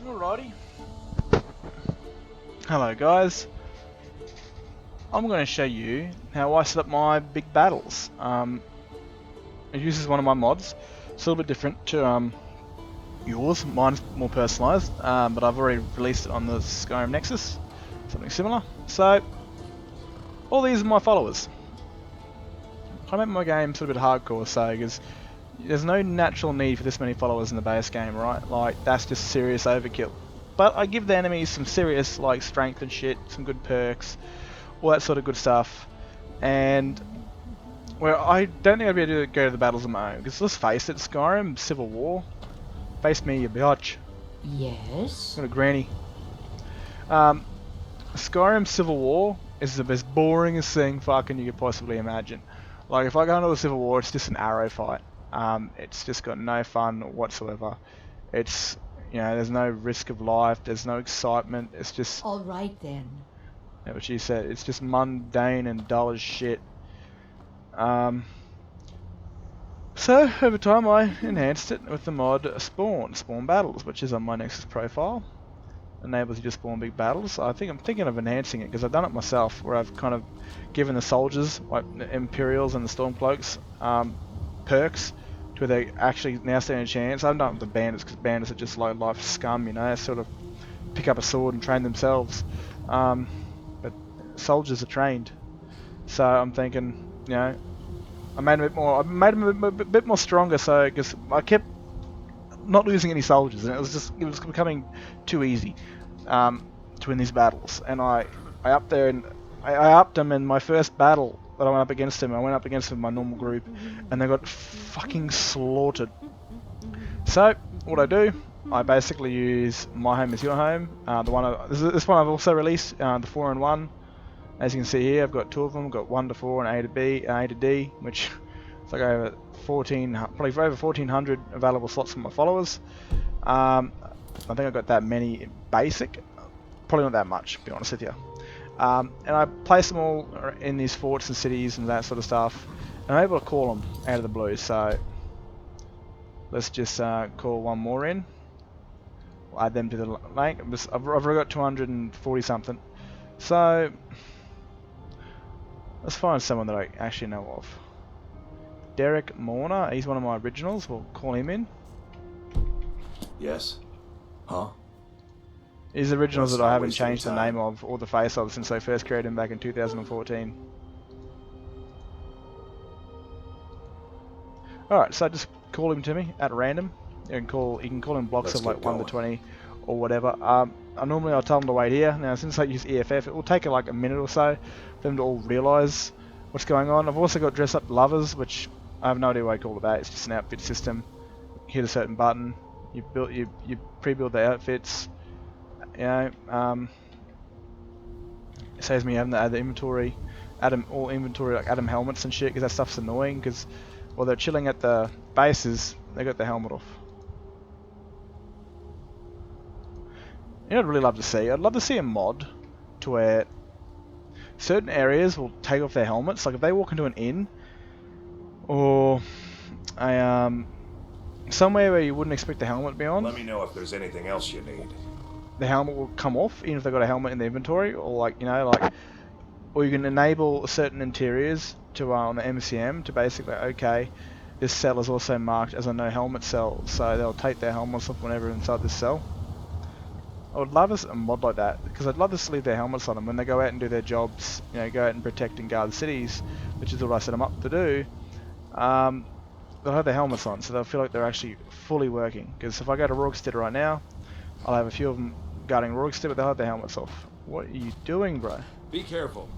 Alrighty. Hello guys. I'm going to show you how I set up my big battles. It uses one of my mods. It's a little bit different to yours. Mine's more personalised, but I've already released it on the Skyrim Nexus. Something similar. So, all these are my followers. I make my game sort of a bit hardcore, so because there's no natural need for this many followers in the base game, right? Like, that's just serious overkill. But I give the enemies some serious, like, strength and shit, some good perks, all that sort of good stuff. And, well, I don't think I'd be able to go to the battles on my own, because let's face it, Skyrim, Civil War, face me, you biatch. Yes? Got a granny. Skyrim Civil War is the most boringest thing fucking you could possibly imagine. Like, if I go into a Civil War, it's just an arrow fight. It's just got no fun whatsoever. It's, you know, there's no risk of life, there's no excitement, it's just... Alright then. Yeah, what she said, it's just mundane and dull as shit. So, over time I enhanced it with the mod Spawn Battles, which is on my Nexus profile. Enables you to spawn big battles. I'm thinking of enhancing it, because I've done it myself, where I've kind of given the soldiers, like the Imperials and the Stormcloaks, perks, to where they actually now stand a chance. I haven't done it with the bandits, because bandits are just low life scum, you know, they sort of pick up a sword and train themselves. But soldiers are trained. So I'm thinking, you know, I made them a bit more stronger, so because I kept not losing any soldiers, and it was becoming too easy to win these battles. And I upped there, and I upped them in my first battle that I went up against them. I went up against them in my normal group, and they got fucking slaughtered. So what I do, I basically use My Home Is Your Home. This one I've also released, the 4-in-1. As you can see here, I've got two of them. I've got 1 to 4 and A to B, A to D, which it's like over 1,400 available slots for my followers. I think I've got that many basic, probably not that much, to be honest with you. And I place them all in these forts and cities and that sort of stuff, and I'm able to call them out of the blue. So let's just call one more in. We'll add them to the link. I've already got 240 something. So let's find someone that I actually know of. Derek Morner, he's one of my originals. We'll call him in. Yes? Huh? He's originals Let's that I not haven't waste any changed the time. name of or the face of since they first created him back in 2014. Alright, so just call him to me at random. You can call him blocks Let's of like get 1 to going. 20 or whatever. Normally I'll tell them to wait here. Now since I use EFF, it will take like a minute or so for them to all realise what's going on. I've also got dress up lovers, which I have no idea what I call it that. It's just an outfit system. You hit a certain button, you pre-build the outfits. You know, it saves me having to add the inventory, all inventory, like add them helmets and shit, because that stuff's annoying. Because while they're chilling at the bases, they got their helmet off. You know, I'd really love to see. I'd love to see a mod to where certain areas will take off their helmets. Like if they walk into an inn or a somewhere where you wouldn't expect the helmet to be on, Let me know if there's anything else you need. the helmet will come off, even if they've got a helmet in the inventory, or like, you know, like, or you can enable certain interiors to on the MCM to basically, okay, this cell is also marked as a no helmet cell, so they'll take their helmets off whenever inside this cell. I would love a mod like that, because I'd love to leave their helmets on them when they go out and do their jobs, you know, go out and protect and guard cities, which is what I set them up to do. They'll have their helmets on, so they'll feel like they're actually fully working. Because if I go to Rorgstead right now, I'll have a few of them guarding Rorgstead, but they'll have their helmets off. What are you doing, bro? Be careful.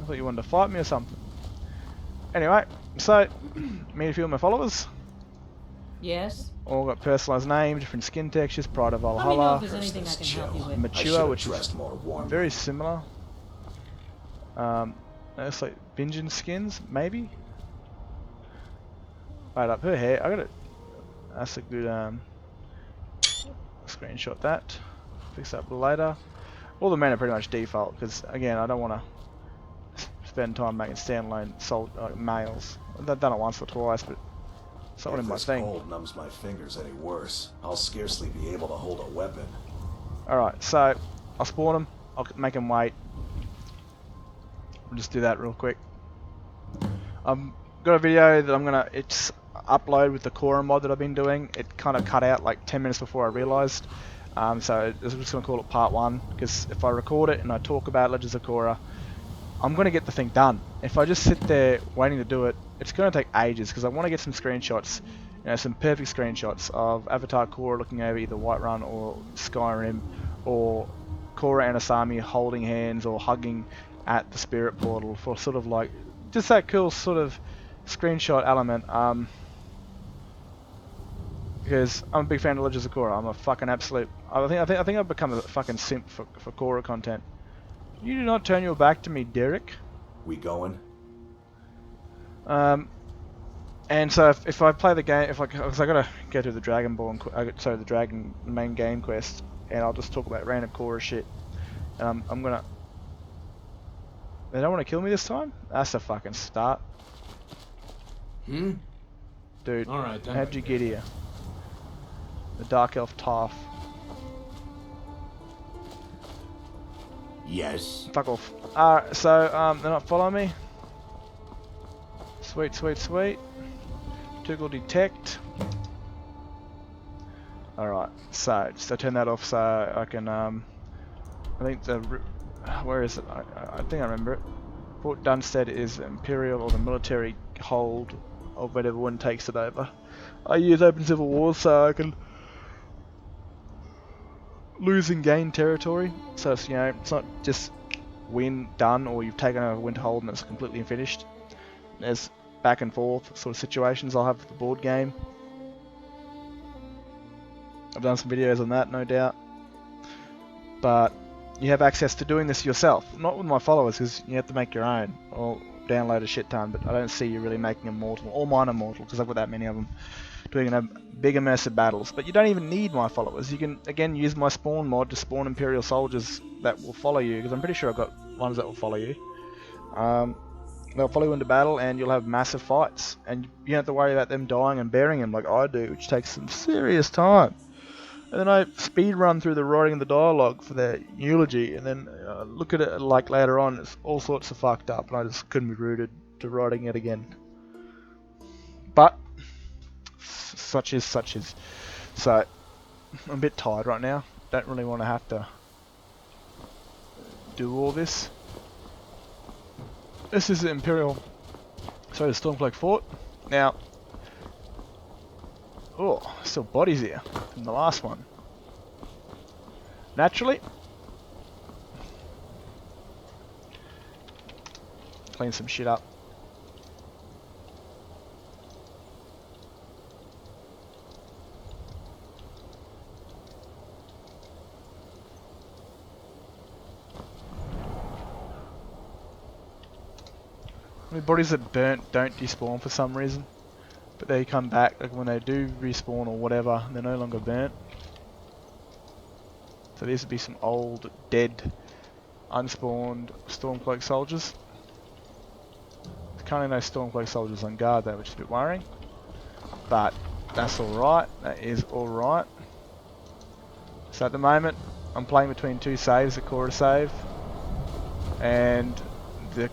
I thought you wanted to fight me or something. Anyway, so, meet a few of my followers. Yes? All got personalised names, different skin textures, Pride of Let me know if Valhalla, there's anything I can help you with. I Mature, should've which is dressed more warmly. very similar. It's like Bingen skins, maybe? Right up her hair, I got it. That's a good, screenshot that. Fix that later. All the men are pretty much default, because again, I don't want to spend time making standalone males. I've done it once or twice, but It's not If really my this thing. cold numbs my fingers any worse, I'll scarcely be able to hold a weapon. Alright, so I'll spawn him. I'll make him wait. We'll just do that real quick. I've got a video that I'm gonna upload with the Korra mod that I've been doing. It kind of cut out like 10 minutes before I realised. So I'm just gonna call it part 1, because if I record it and I talk about Legends of Korra, I'm gonna get the thing done. If I just sit there waiting to do it, it's gonna take ages, because I want to get some screenshots, you know, some perfect screenshots of Avatar Korra looking over either Whiterun or Skyrim, or Korra and Asami holding hands or hugging at the spirit portal, for sort of like just that cool sort of screenshot element. Because I'm a big fan of Legends of Korra. I'm a fucking absolute. I think I've become a fucking simp for Korra content. You do not turn your back to me, Derek. We going? And so if I play the game, because I gotta go through the the Dragon main game quest, and I'll just talk about random Korra shit. And I'm gonna. They don't want to kill me this time? That's a fucking start. Dude, Alright, then. how'd you get here? The Dark Elf Taff. Yes. Fuck off. Alright, so, they're not following me. Sweet, sweet, sweet. Toggle detect. Alright, so, just to turn that off so I can, I think where is it? I think I remember it. Fort Dunstead is Imperial or the military hold of whatever one takes it over. I use Open Civil Wars so I can lose and gain territory. So it's, you know, it's not just win, done, or you've taken a winter hold and it's completely finished. There's back and forth sort of situations I'll have with the board game. I've done some videos on that, no doubt. But you have access to doing this yourself, not with my followers, because you have to make your own or download a shit ton. But I don't see you really making them mortal. All mine are mortal because I've got that many of them, doing big immersive battles. But you don't even need my followers. You can again use my spawn mod to spawn Imperial soldiers that will follow you, because I'm pretty sure I've got ones that will follow you. They'll follow you into battle, and you'll have massive fights, and you don't have to worry about them dying and burying them like I do, which takes some serious time. And then I speed run through the writing of the dialogue for their eulogy, and then look at it like later on, it's all sorts of fucked up, and I just couldn't be rooted to writing it again. But such is. So I'm a bit tired right now. Don't really want to have to do all this. This is the Imperial, sorry, the Stormcloak Fort. Now, oh, still bodies here from the last one. Naturally, clean some shit up. I mean, bodies that burnt don't despawn for some reason, but they come back, like when they do respawn or whatever, they're no longer burnt. So these would be some old, dead, unspawned Stormcloak soldiers. There's currently no Stormcloak soldiers on guard though, which is a bit worrying. But that's alright, that is alright. So at the moment, I'm playing between two saves, a Korra save, and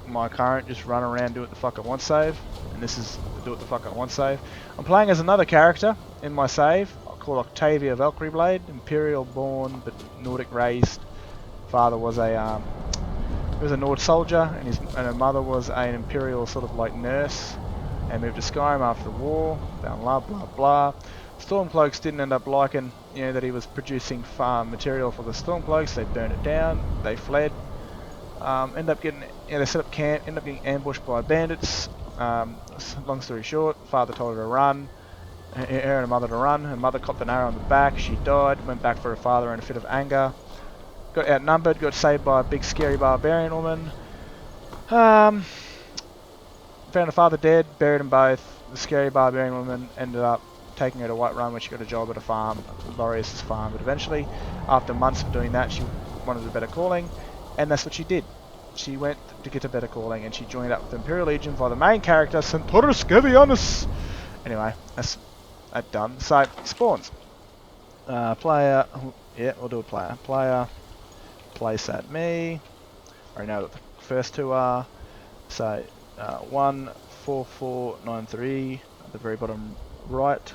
my current just run around do what the fuck I want save, and this is the do what the fuck I want save. I'm playing as another character in my save. I'll call Octavia Valkyrie Blade, Imperial born but Nordic raised. Father was a Nord soldier, and her mother was an Imperial sort of like nurse, and moved to Skyrim after the war. Down blah blah blah. Stormcloaks didn't end up liking, you know, that he was producing farm material for the Stormcloaks. They burned it down. They fled. End up getting, they set up camp, end up getting ambushed by bandits. Long story short, father told her to run, her and her mother to run. Her mother copped an arrow on the back, she died, went back for her father in a fit of anger. Got outnumbered, got saved by a big scary barbarian woman. Found her father dead, buried them both. The scary barbarian woman ended up taking her to Whiterun, where she got a job at a farm, Laureus' farm. But eventually, after months of doing that, she wanted a better calling. And that's what she did. She went to get a better calling, and she joined up with the Imperial Legion via the main character, Centaurus Scavianus. Anyway, that's that done. So, spawns. Player, yeah, we'll do a player. Player, place at me. I already know what the first two are. So, 14493 at the very bottom right.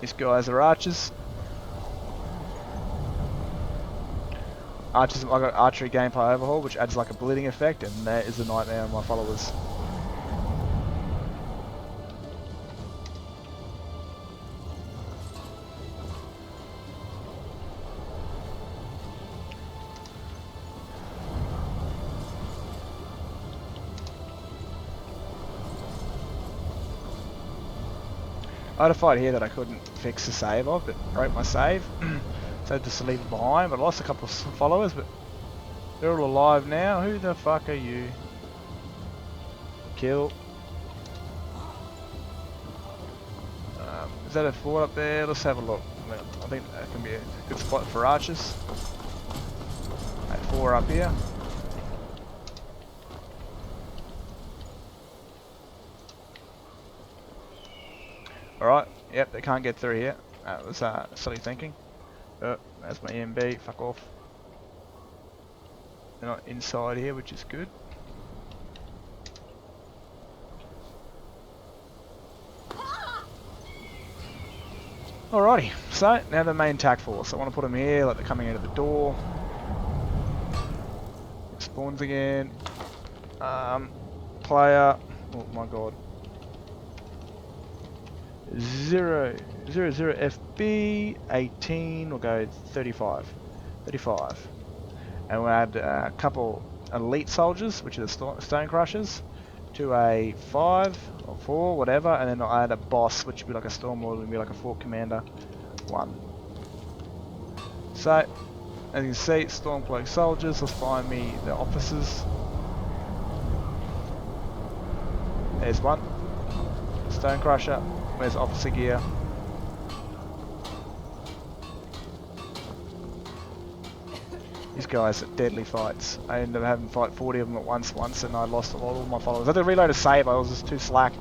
These guys are archers. Archers, I got archery gameplay overhaul, which adds like a bleeding effect, and that is a nightmare on my followers. I had a fight here that I couldn't fix the save of, but broke my save. So I had to leave it behind, but I lost a couple of followers, but they're all alive now. Who the fuck are you? Kill. Is that a fort up there? Let's have a look. I think that can be a good spot for archers. Right, 4 up here. Alright, yep, they can't get through here. That was silly thinking. That's my EMB, fuck off. They're not inside here, which is good. Alrighty, so now the main tack force. I want to put them here, like they're coming out of the door. It spawns again. Player, oh my god. 000 FB 18, we'll go 35. And we'll add a couple elite soldiers, which are the stone crushers, to a 5 or 4, whatever, and then I'll add a boss, which would be like a storm lord, would be like a fort commander 1. So, as you can see, stormcloak soldiers, let's find me the officers. There's one. Stone crusher. Where's officer gear? These guys are deadly fights. I ended up having to fight 40 of them at once, and I lost all my followers. I had to reload a save, I was just too slack.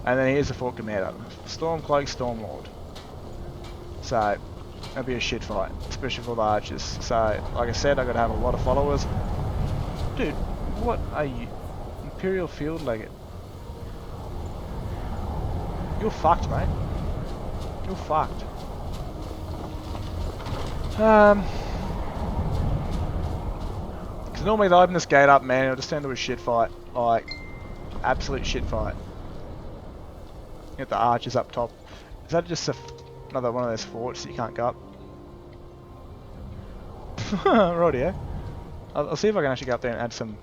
And then here's the fort commander. Stormcloak, Stormlord. So, that'll be a shit fight, especially for the archers. So, like I said, I gotta have a lot of followers. Dude, what are you? Imperial Field Legate. You're fucked, mate. You're fucked. Because normally they open this gate up, man, it'll just turn into a shit fight. Like, absolute shit fight. Get the archers up top. Is that just another one of those forts that you can't go up? Right, yeah. I'll see if I can actually go up there and add some...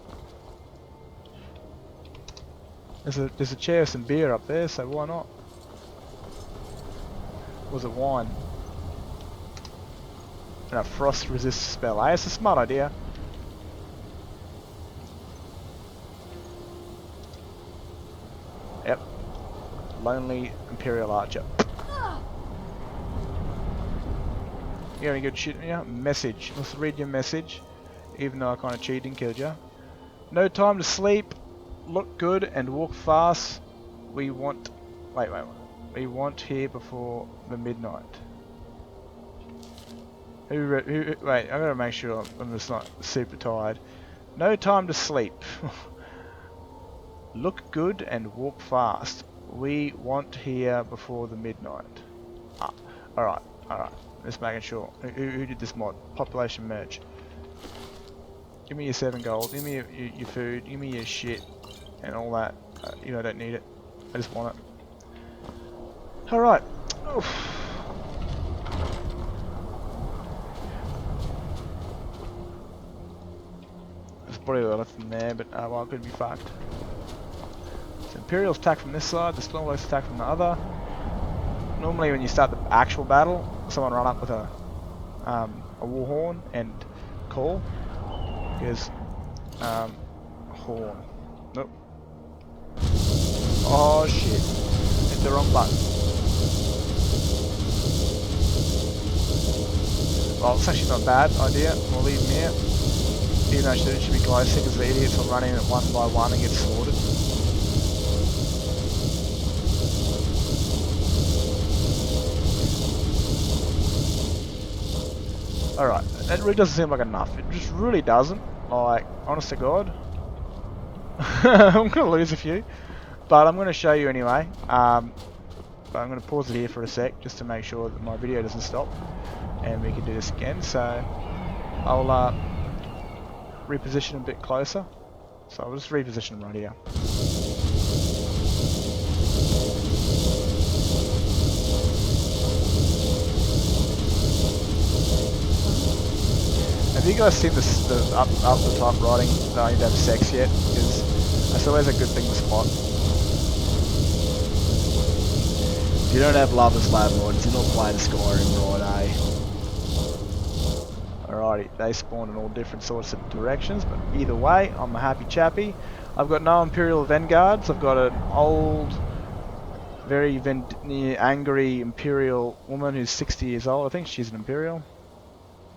There's a chair with some beer up there, so why not? Was it wine? And a frost resist spell. It's a smart idea. Yep. Lonely Imperial Archer. You got any good shit in here? Message. Let's read your message. Even though I kind of cheated and killed you. No time to sleep. Look good and walk fast. We want... Wait. We want here before the midnight. Wait, I gotta make sure I'm just not super tired. No time to sleep. Look good and walk fast. We want here before the midnight. Ah, alright. Just making sure. Who did this mod? Population merge. Give me your 7 gold. Give me your food. Give me your shit. And all that. You know, I don't need it. I just want it. Alright. There's probably a lot in there, but well, it could be fucked. So Imperials attack from this side, the Stormlords attack from the other. Normally when you start the actual battle, someone run up with a war horn and call. Because horn. Nope. Oh shit. Hit the wrong button. Well, it's actually not a bad idea. We'll leave him here. Even though it should be glow stickers, the idiots will run in it one by one and get slaughtered. Alright, that really doesn't seem like enough. It just really doesn't. Like, honest to God. I'm gonna lose a few. But I'm gonna show you anyway. But I'm gonna pause it here for a sec just to make sure that my video doesn't stop. And we can do this again. So I'll reposition a bit closer. So I'll just reposition them right here. Have you guys seen the up the top writing that I need to have sex yet? Because that's always a good thing to spot. If you don't have lovers, landlords, you're not playing Skyrim, right, eh? Alrighty, they spawn in all different sorts of directions, but either way, I'm a happy chappy. I've got no Imperial Vanguards. I've got an old, very angry Imperial woman who's 60 years old. I think she's an Imperial.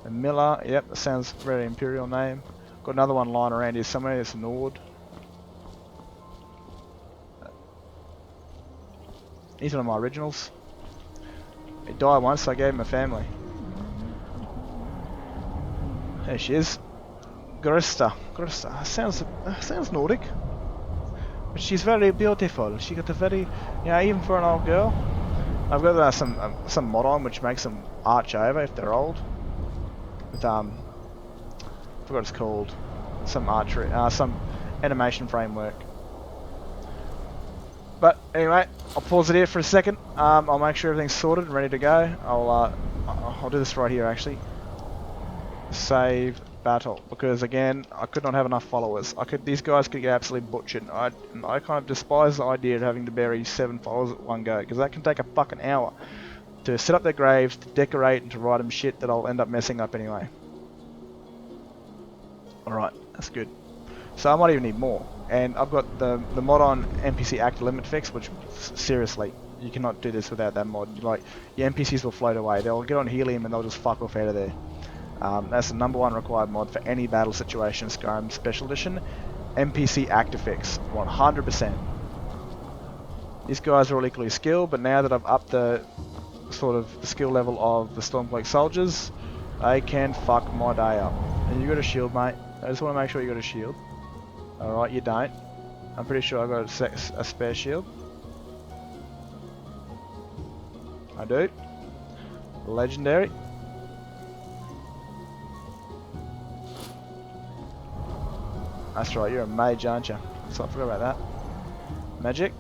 A Miller, yep, that sounds very Imperial name. Got another one lying around here somewhere. It's Nord. He's one of my originals. He died once, so I gave him a family. There she is. Grista. Sounds Nordic. But she's very beautiful. She got a very, yeah, even for an old girl. I've got some mod on which makes them arch over if they're old. With I forgot what it's called. Some archery, some animation framework. But anyway, I'll pause it here for a second. I'll make sure everything's sorted and ready to go. I'll do this right here actually. Save battle, because again, I could not have enough followers. These guys could get absolutely butchered. I kind of despise the idea of having to bury 7 followers at one go, because that can take a fucking hour to set up their graves, to decorate, and to write them shit that I'll end up messing up anyway. Alright, that's good. So I might even need more. And I've got the mod on NPC active limit fix, which seriously, you cannot do this without that mod. Like, your NPCs will float away. They'll get on helium and they'll just fuck off out of there. That's the #1 required mod for any battle situation in Skyrim Special Edition. NPC active fix, 100%. These guys are all equally skilled, but now that I've upped the sort of the skill level of the Stormcloak soldiers, they can fuck my day up. And you got a shield, mate. I just want to make sure you got a shield. Alright, you don't. I'm pretty sure I got a spare shield. I do. Legendary. That's right, you're a mage, aren't you? So I forgot about that. Magic.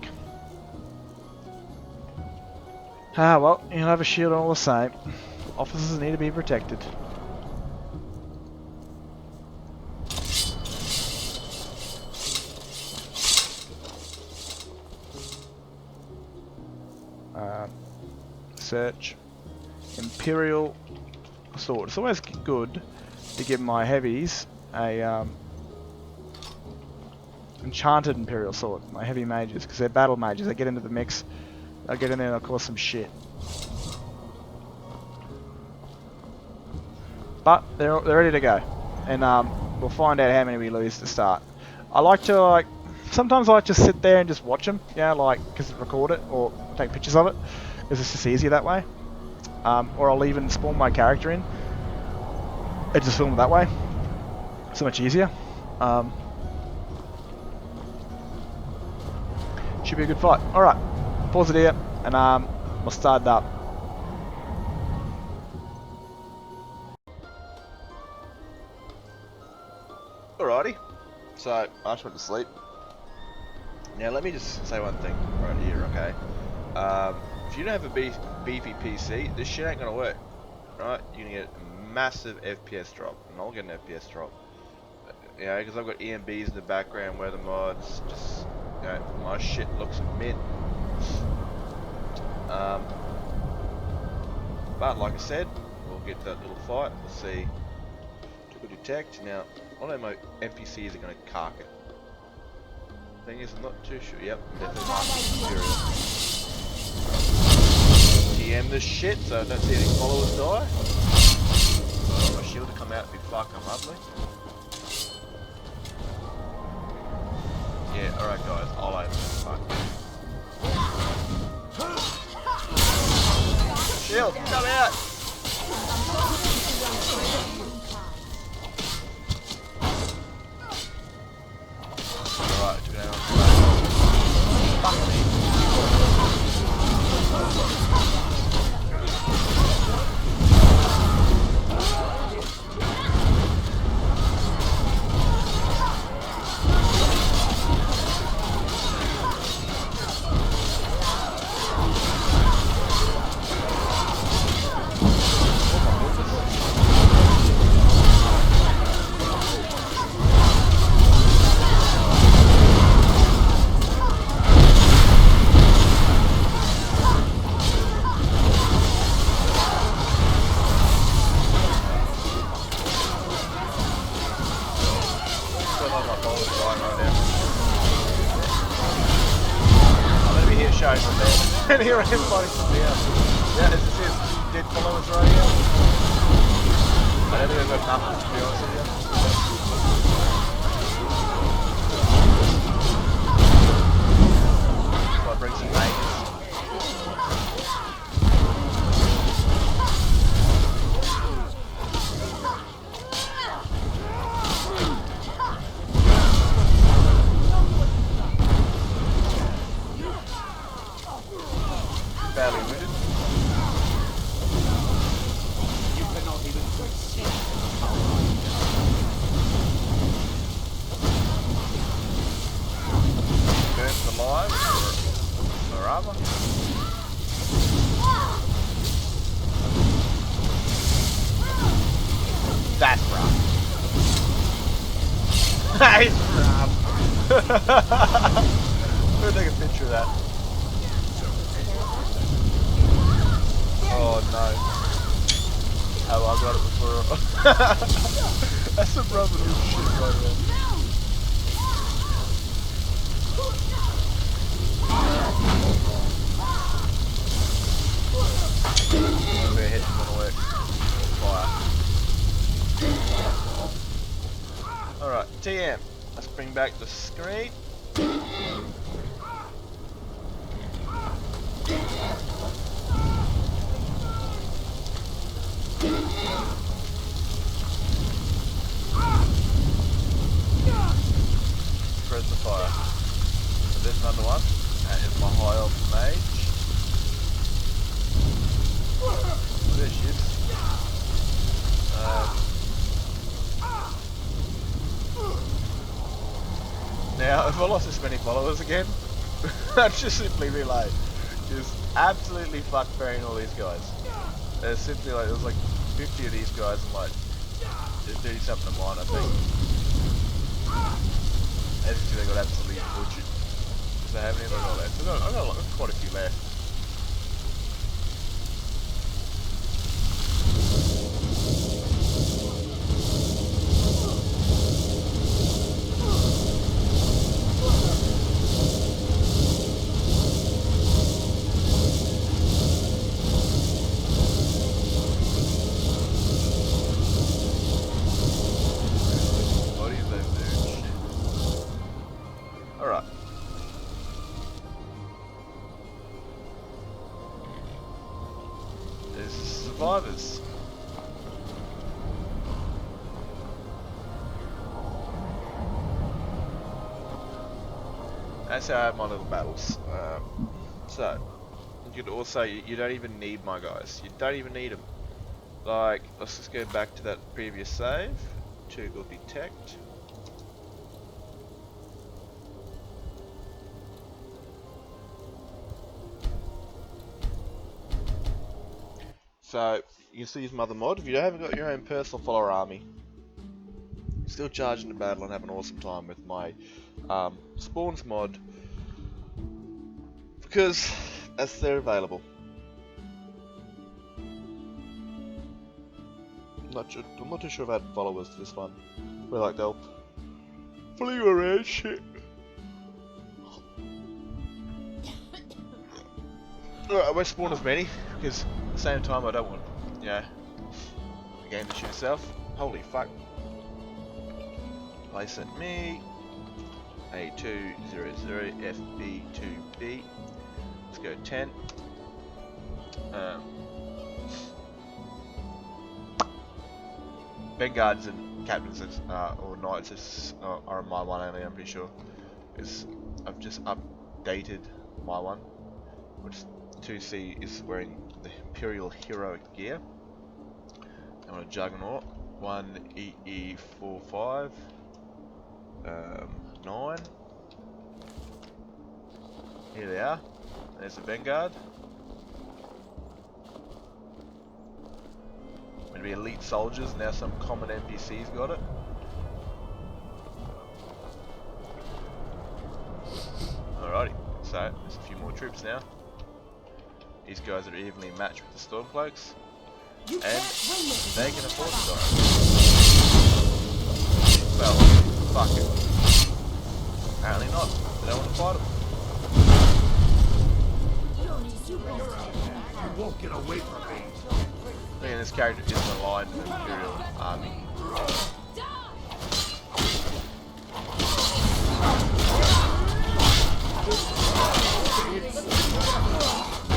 Ah, well, you'll have a shield all the same. Officers need to be protected. Search. Imperial sword. It's always good to give my heavies a enchanted Imperial sword. My heavy mages, because they're battle mages. They get into the mix. They'll get in there and they'll cause some shit. But they're ready to go, and we'll find out how many we lose to start. I like to sometimes I like to sit there and just watch them, yeah, like because record it or take pictures of it, because it's just easier that way. Or I'll even spawn my character in and just film it that way. So much easier. Should be a good fight. All right, pause it here, and we'll start it up. Alrighty, so I just went to sleep. Now let me just say one thing right here, okay? If you don't have a beefy PC, this shit ain't gonna work, right? You're gonna get a massive FPS drop, and I'll get an FPS drop. You know, because I've got EMBs in the background where the mods just, you know, my shit looks mint. But like I said, we'll get that little fight. We'll see. To detect. Now, I know my NPCs are going to cark it. Thing is, I'm not too sure. Yep, definitely not TM this shit, so I don't see any followers die. So my shield to come out and be fucking lovely. Yeah, alright guys, I'll open it. Right. Shield, come out! Alright, took it out. Fuck me. And here I am fighting from down. Yeah, this is his dead followers right here. I don't think I've got nothing to be honest with you. So I bring some mages. Badly wounded. You cannot even burns alive or armor. That's rough. That is rough. We'll take a picture of that. Oh no. Oh, I got it before. That's some rubber shit right there. Maybe a head's gonna work. Fire. Alright, TM. Let's bring back the screen. Spread the fire. So there's another one. That is my high elf mage. There she is. Now, if I lost this many followers again, I'd just simply be like, just absolutely fuck burying all these guys. There's simply like, there's like 50 of these guys and like, there's 30 something of mine, I think. As you see, they got absolutely butchered. So how many have I got left? I've got quite a few left. Alright. There's the survivors. That's how I have my little battles. So, you could also, you don't even need my guys. You don't even need them. Like, let's just go back to that previous save. Toggle detect. So, you can still use Mother Mod. If you haven't got your own personal follower army, still charging the battle and have an awesome time with my Spawns mod. Because, as they're available. I'm not too sure if I had followers to this one. Where like they'll follow you around shit. Alright, I won't spawn as many, because at the same time I don't want, you know, the game to shoot itself. Holy fuck. Place at me. A200 FB2B. Let's go 10. Vanguards and captains or knights are on my one only, I'm pretty sure. Because I've just updated my one, which 2C is wearing the Imperial Heroic gear. I'm on a Juggernaut, 1EE45, 9. Here they are. There's the Vanguard. Going to be elite soldiers, now some common NPCs got it. Alrighty, so there's a few more troops now. These guys are evenly matched with the Stormcloaks, and they can afford to die. Well, fuck it. Apparently not. They don't want to fight them. You won't get away from me. I mean, this character isn't aligned to the Imperial Army.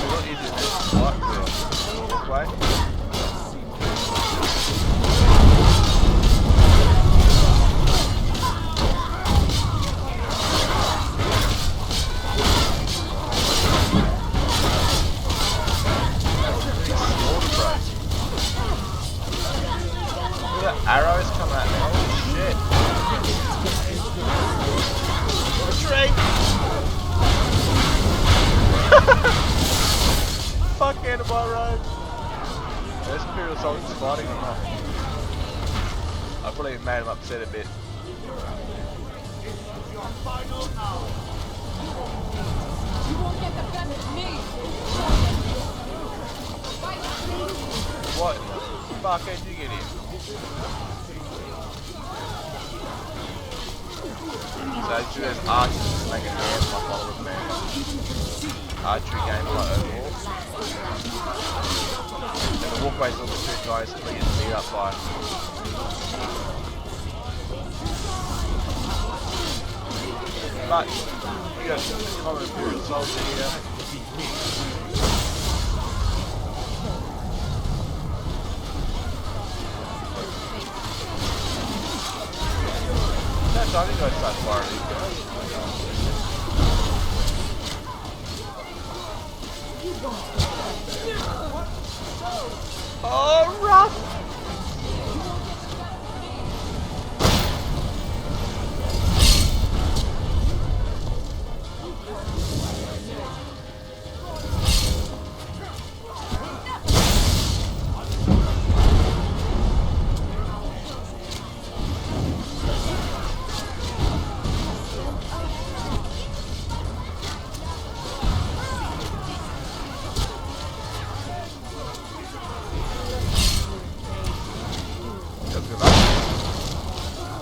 What is it? Like this way? Arrows come at me. Holy shit. Retreat! Fuck out of my road. Those Imperial soldiers fighting or not? I probably made him upset a bit. What? Fuck, how'd you get in? So I do this archers to make a hand my followers, man. Archery gameplay overall. And the walkway's a little bit too close to get beat up by. But you got some common Imperial soldier here. I think I'd start firing these guys. Oh, rough!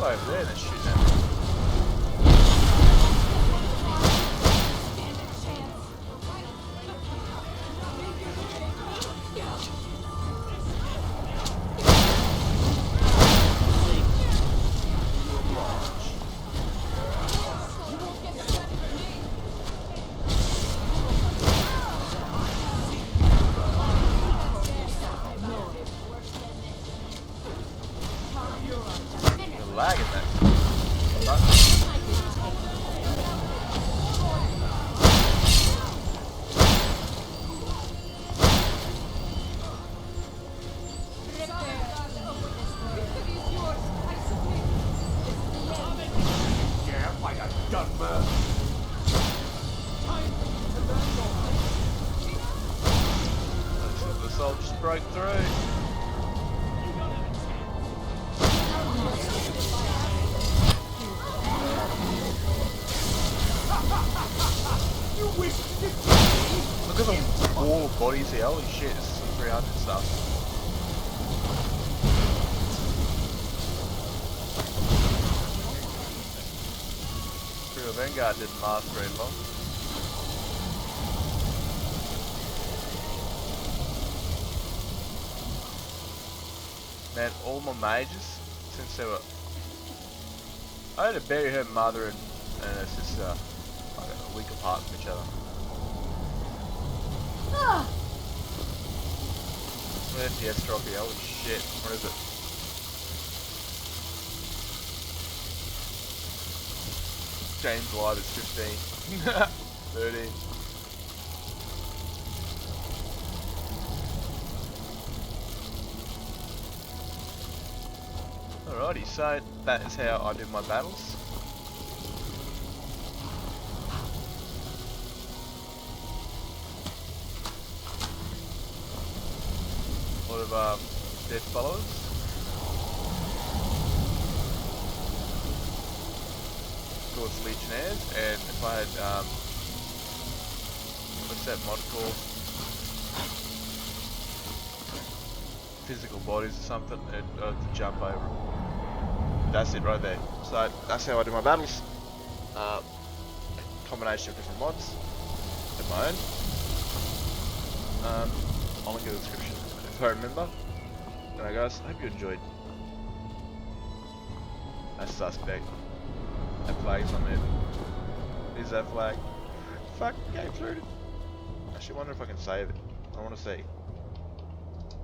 Over there, they're shooting at me. Lag in that. Yeah, like a gunman. The soldiers broke through. Look at the wall of bodies here, holy shit, this is some 300 stuff. Imperial Vanguard didn't last very long. Man, all my mages, since they were... I had to bury her mother and and it's just like a week apart from each other. Ah! An FPS drop here, holy shit, what is it? James Live is 15. 13. Alrighty, so that is how I do my battles. A lot of dead followers. Of course, legionnaires, and if I had what's that mod called? Physical bodies or something, and to jump over. That's it right there. So that's how I do my battles. Combination of different mods of my own. I'll link in the description if I remember. Alright guys, I hope you enjoyed. That's suspect. That flag's on there. Is that flag? Fuck, game's looted. I actually wonder if I can save it. I want to see.